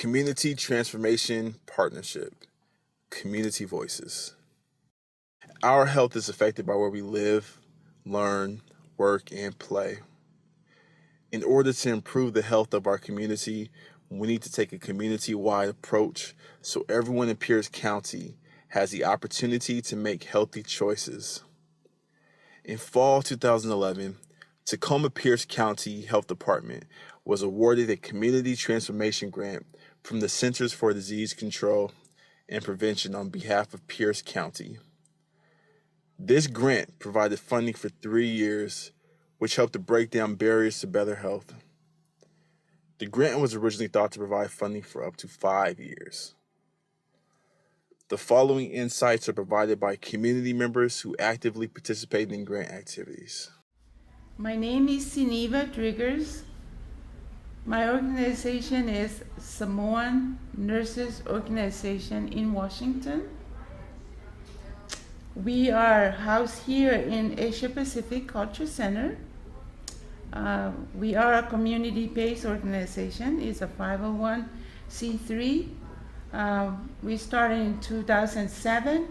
Community Transformation Partnership, Community Voices. Our health is affected by where we live, learn, work, and play. In order to improve the health of our community, we need to take a community-wide approach so everyone in Pierce County has the opportunity to make healthy choices. In fall 2011, Tacoma-Pierce County Health Department was awarded a Community Transformation Grant from the Centers for Disease Control and Prevention on behalf of Pierce County. This grant provided funding for 3 years, which helped to break down barriers to better health. The grant was originally thought to provide funding for up to 5 years. The following insights are provided by community members who actively participate in grant activities. My name is Sineva Driggers. My organization is Samoan Nurses Organization in Washington. We are housed here in Asia Pacific Culture Center. We are a community-based organization. It's a 501c3. We started in 2007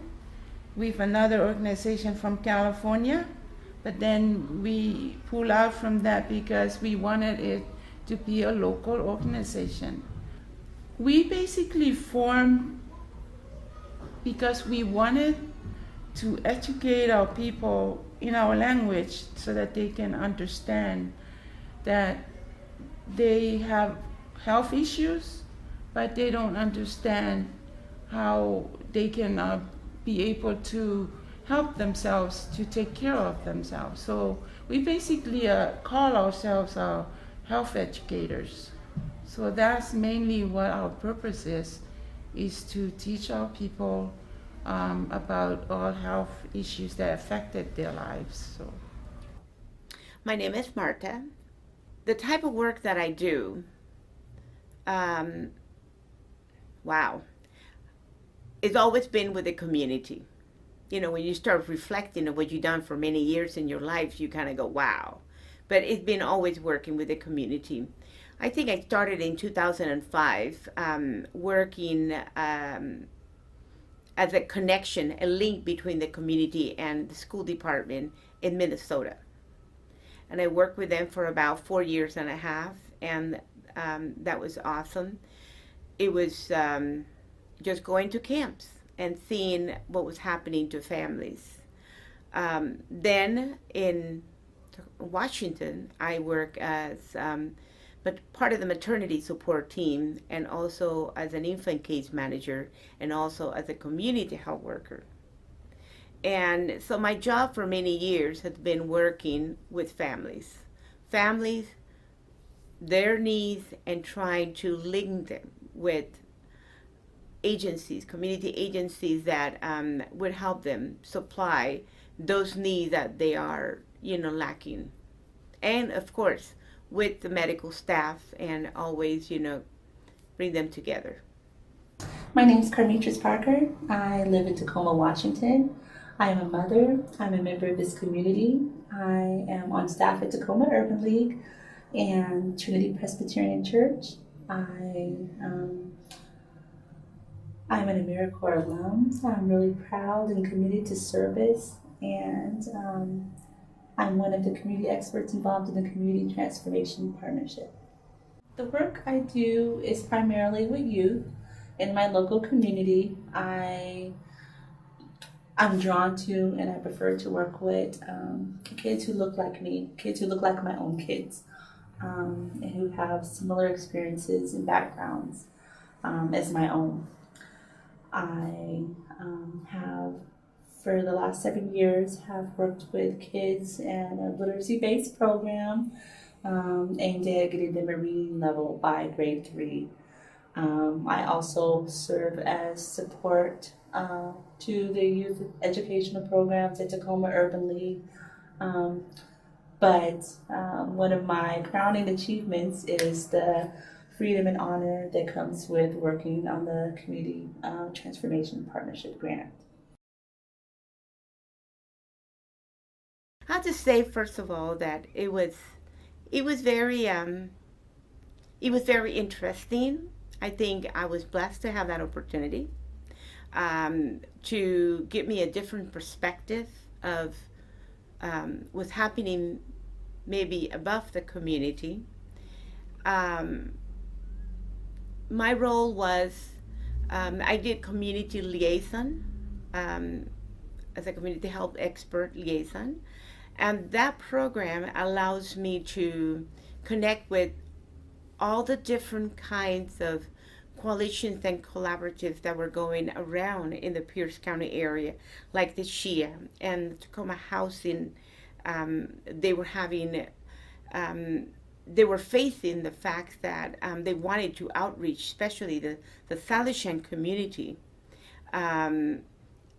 with another organization from California, but then we pulled out from that because we wanted it to be a local organization. We basically formed because we wanted to educate our people in our language so that they can understand that they have health issues, but they don't understand how they can be able to help themselves to take care of themselves. So we basically call ourselves our health educators. So that's mainly what our purpose is to teach our people about all health issues that affected their lives. So, my name is Marta. The type of work that I do, it's always been with the community. You know, when you start reflecting on what you've done for many years in your life, you kind of go, wow. But it's been always working with the community. I think I started in 2005 working as a connection, a link between the community and the school department in Minnesota. And I worked with them for about 4 years and a half, and that was awesome. It was just going to camps and seeing what was happening to families. Then in Washington, I work as but part of the maternity support team, and also as an infant case manager, and also as a community health worker. And so my job for many years has been working with families, their needs, and trying to link them with agencies, community agencies that would help them supply those needs that they are, lacking. And of course, with the medical staff, and always, bring them together. My name is Carmetris Parker. I live in Tacoma, Washington. I am a mother. I'm a member of this community. I am on staff at Tacoma Urban League and Trinity Presbyterian Church. I'm an AmeriCorps alum. I'm really proud and committed to service, and I'm one of the community experts involved in the Community Transformation Partnership. The work I do is primarily with youth in my local community. I'm drawn to, and I prefer to work with kids who look like me, kids who look like my own kids, and who have similar experiences and backgrounds as my own. I have, for the last 7 years, have worked with kids in a literacy-based program aimed at getting them a reading level by grade 3. I also serve as support to the youth educational programs at Tacoma Urban League. But one of my crowning achievements is the freedom and honor that comes with working on the Community Transformation Partnership Grant. I have to say, first of all, that it was very interesting. I think I was blessed to have that opportunity to give me a different perspective of what's happening maybe above the community. My role was I did community liaison as a community health expert liaison, and that program allows me to connect with all the different kinds of coalitions and collaboratives that were going around in the Pierce County area, like the SHIA and the Tacoma Housing. They were having, they were facing the fact that they wanted to outreach, especially the Salishan community. And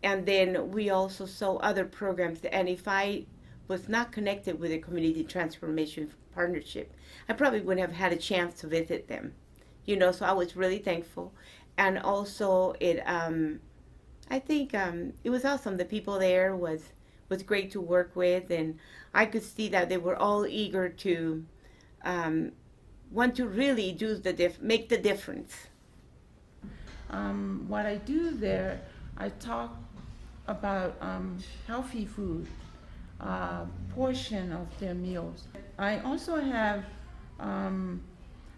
then we also saw other programs, and if I was not connected with the Community Transformation Partnership, I probably wouldn't have had a chance to visit them. You know, so I was really thankful. And also I think it was awesome. The people there was great to work with, and I could see that they were all eager to want to really do make the difference. What I do there, I talk about healthy food, portion of their meals. I also have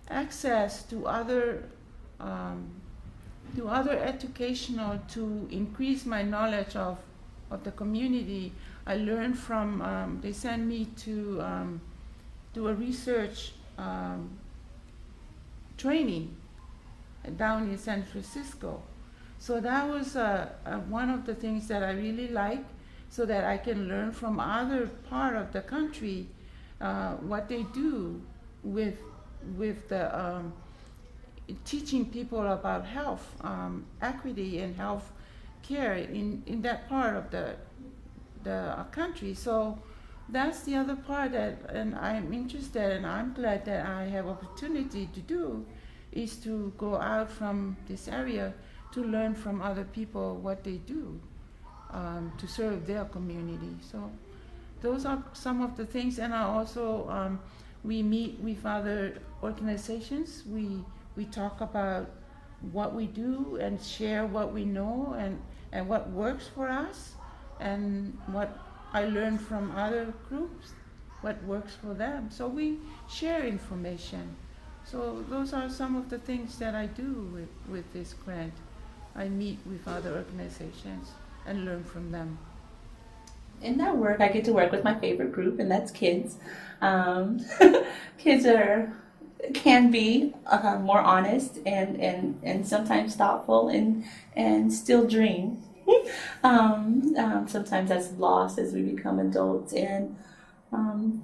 access to other educational to increase my knowledge of the community. I learn from, they send me to do a research training down in San Francisco. So that was one of the things that I really like, so that I can learn from other part of the country what they do with the teaching people about health equity and health care in that part of the country. So that's the other part that, and I'm interested, and I'm glad that I have opportunity to do, is to go out from this area to learn from other people what they do to serve their community. So those are some of the things. And I also we meet with other organizations. We talk about what we do and share what we know and what works for us, and what I learned from other groups, what works for them. So we share information. So those are some of the things that I do with this grant. I meet with other organizations and learn from them. In that work, I get to work with my favorite group, and that's kids. Kids can be more honest and sometimes thoughtful and still dream. Sometimes that's lost as we become adults. And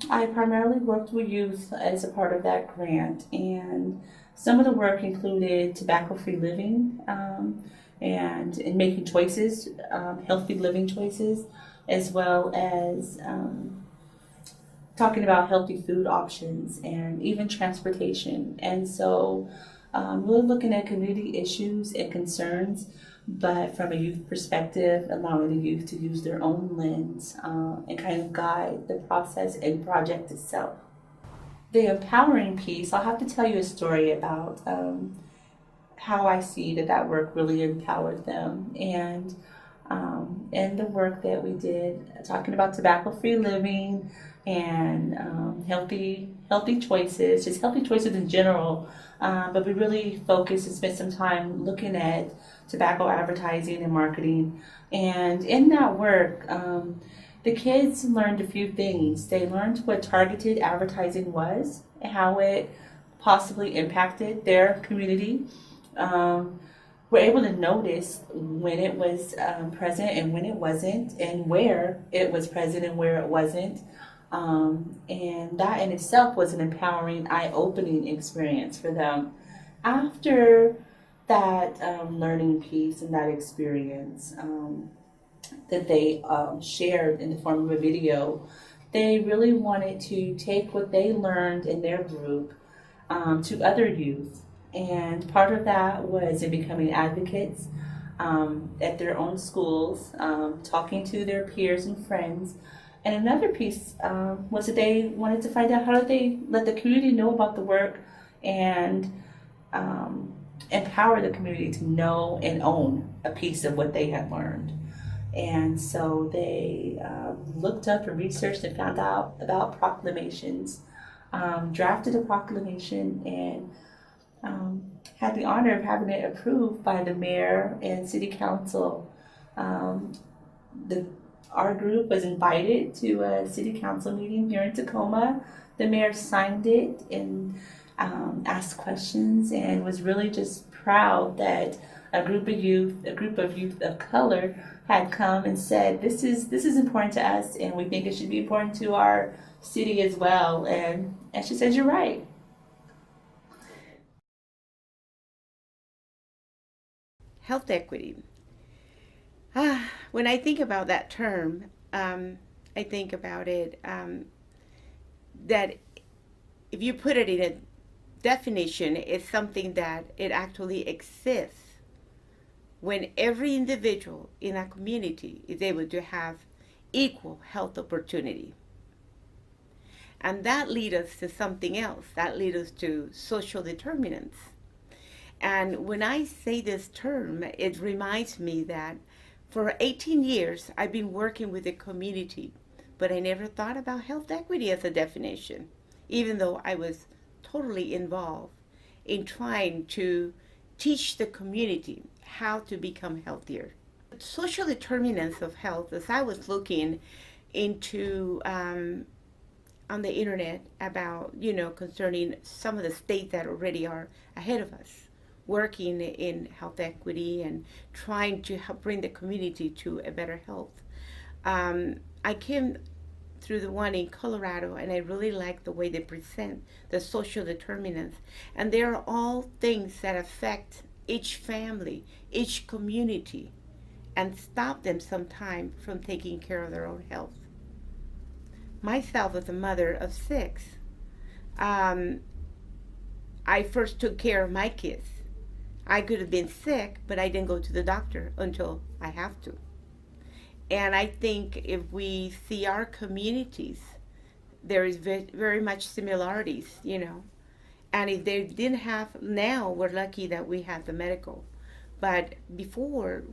I primarily worked with youth as a part of that grant. And some of the work included tobacco-free living and in making choices, healthy living choices, as well as talking about healthy food options and even transportation. And so really looking at community issues and concerns, but from a youth perspective, allowing the youth to use their own lens and kind of guide the process and project itself. The empowering piece, I'll have to tell you a story about how I see that work really empowered them. And the work that we did, talking about tobacco-free living and healthy choices, just healthy choices in general, but we really focused and spent some time looking at tobacco advertising and marketing. And in that work, the kids learned a few things. They learned what targeted advertising was and how it possibly impacted their community. We're able to notice when it was present and when it wasn't, and where it was present and where it wasn't. And that in itself was an empowering, eye-opening experience for them. After that learning piece and that experience that they shared in the form of a video, they really wanted to take what they learned in their group to other youth. And part of that was in becoming advocates at their own schools, talking to their peers and friends. And another piece was that they wanted to find out how do they let the community know about the work and empower the community to know and own a piece of what they had learned. And so they looked up and researched and found out about proclamations, drafted a proclamation, and had the honor of having it approved by the mayor and city council. Our group was invited to a city council meeting here in Tacoma. The mayor signed it and asked questions, and was really just proud that a group of youth of color had come and said, this is important to us, and we think it should be important to our city as well. And she said, you're right. Health equity. When I think about that term, I think about it that if you put it in a definition, it's something that it actually exists when every individual in a community is able to have equal health opportunity. And that leads us to something else. That leads us to social determinants. And when I say this term, it reminds me that for 18 years, I've been working with the community, but I never thought about health equity as a definition, even though I was totally involved in trying to teach the community how to become healthier. Social determinants of health, as I was looking into on the internet about, concerning some of the states that already are ahead of us, working in health equity and trying to help bring the community to a better health. I came through the one in Colorado, and I really like the way they present the social determinants. And they are all things that affect each family, each community, and stop them sometime from taking care of their own health. Myself, as a mother of 6, I first took care of my kids. I could have been sick, but I didn't go to the doctor until I have to. And I think if we see our communities, there is very much similarities, And if they didn't have, now we're lucky that we have the medical. But before,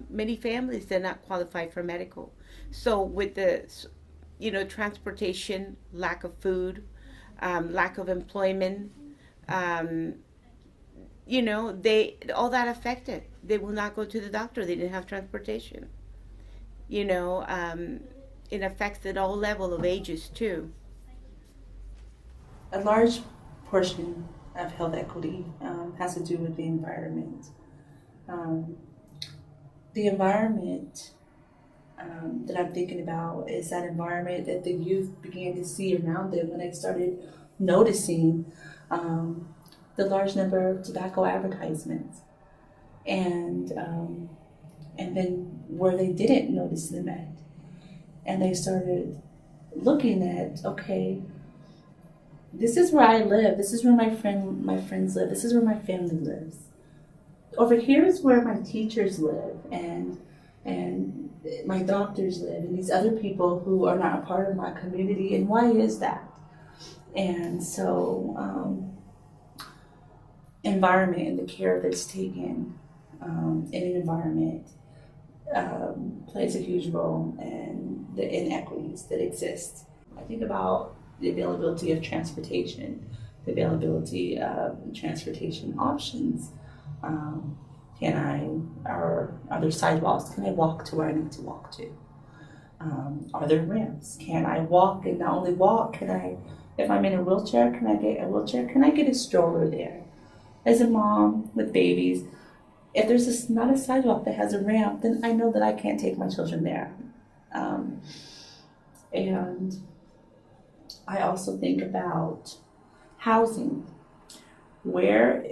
many families did not qualify for medical. So with the, transportation, lack of food, lack of employment, all that affected. They will not go to the doctor. They didn't have transportation. It affects at all level of ages too. A large portion of health equity has to do with the environment. The environment that I'm thinking about is that environment that the youth began to see around them when they started noticing the large number of tobacco advertisements, and then where they didn't notice them at, and they started looking at, okay, this is where I live, this is where my friends live, this is where my family lives. Over here is where my teachers live, and my doctors live, and these other people who are not a part of my community, and why is that? And so environment and the care that's taken in an environment plays a huge role in the inequities that exist. I think about the availability of transportation, the availability of transportation options. Are there sidewalks? Can I walk to where I need to walk to? Are there ramps? Can I walk, and not only walk, if I'm in a wheelchair, can I get a wheelchair? Can I get a stroller there? As a mom with babies, if there's not a sidewalk that has a ramp, then I know that I can't take my children there. And I also think about housing. Where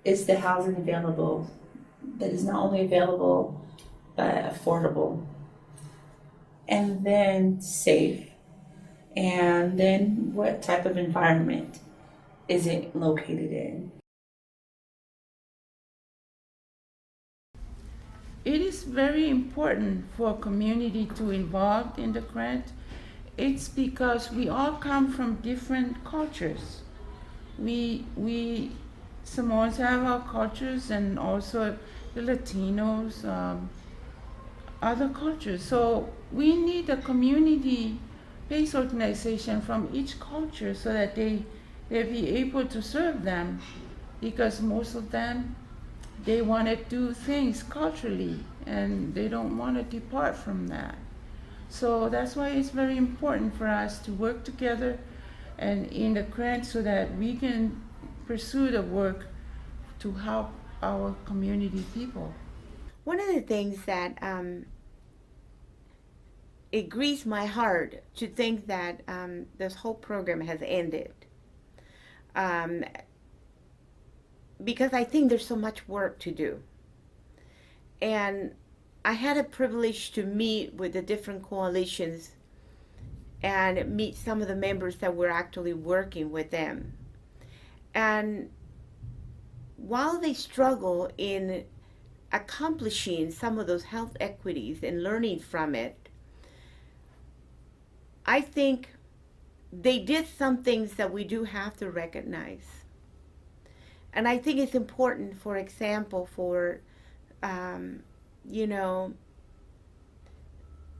is the housing available that is not only available, but affordable? And then safe. And then what type of environment is it located in? It is very important for a community to involve in the grant. It's because we all come from different cultures. We Samoans have our cultures, and also the Latinos, other cultures. So we need a community-based organization from each culture so that they'll be able to serve them, because most of them, they want to do things culturally and they don't want to depart from that. So that's why it's very important for us to work together and in the grant so that we can pursue the work to help our community people. One of the things that it grieves my heart to think that this whole program has ended. Because I think there's so much work to do. And I had a privilege to meet with the different coalitions and meet some of the members that were actually working with them. And while they struggle in accomplishing some of those health equities and learning from it, I think they did some things that we do have to recognize. And I think it's important, for example, for,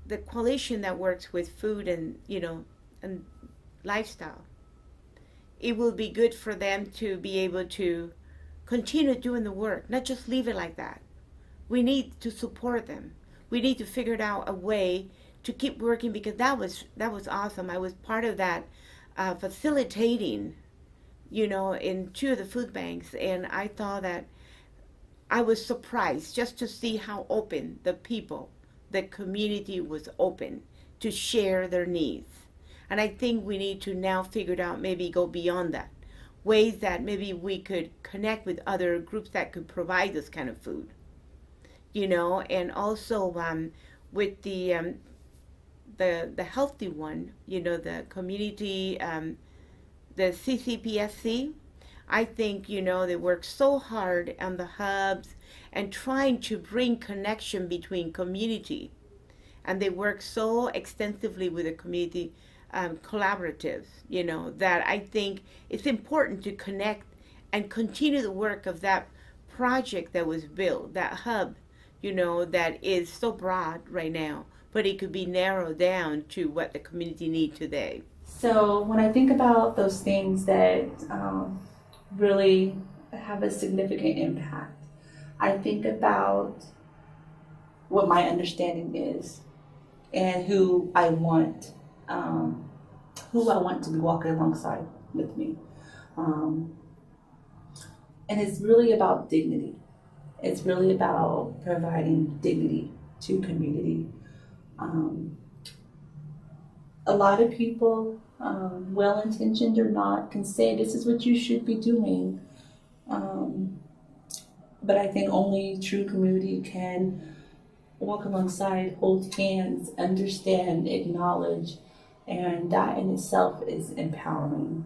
the coalition that works with food and, and lifestyle. It will be good for them to be able to continue doing the work, not just leave it like that. We need to support them. We need to figure out a way to keep working, because that was awesome. I was part of that facilitating, in 2 of the food banks, and I thought that I was surprised just to see how open the people, the community was open to share their needs. And I think we need to now figure it out, maybe go beyond that, ways that maybe we could connect with other groups that could provide this kind of food, and also with the healthy one, the community, the CCPSC. I think, they work so hard on the hubs and trying to bring connection between community. And they work so extensively with the community collaboratives, that I think it's important to connect and continue the work of that project that was built, that hub, that is so broad right now, but it could be narrowed down to what the community needs today. So when I think about those things that really have a significant impact, I think about what my understanding is and who I want to be walking alongside with me. And it's really about dignity. It's really about providing dignity to community. A lot of people, well-intentioned or not, can say this is what you should be doing. But I think only true community can walk alongside, hold hands, understand, acknowledge, and that in itself is empowering.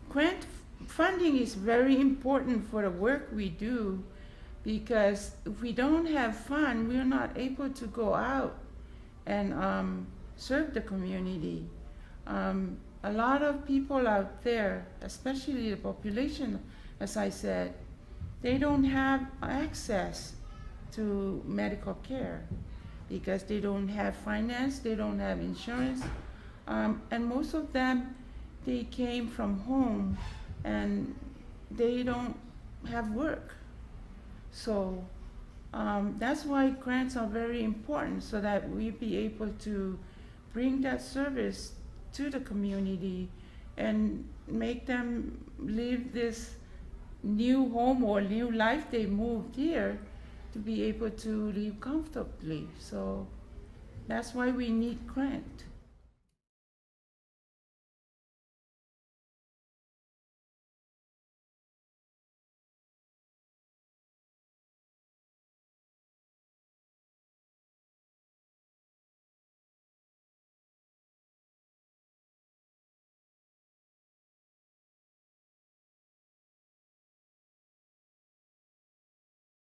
Grant funding is very important for the work we do, because if we don't have fund, we're not able to go out and serve the community. A lot of people out there, especially the population, as I said, they don't have access to medical care because they don't have finance, they don't have insurance, and most of them, they came from home and they don't have work. So that's why grants are very important, so that we be able to bring that service to the community and make them live this new home or new life they moved here to be able to live comfortably. So that's why we need grant.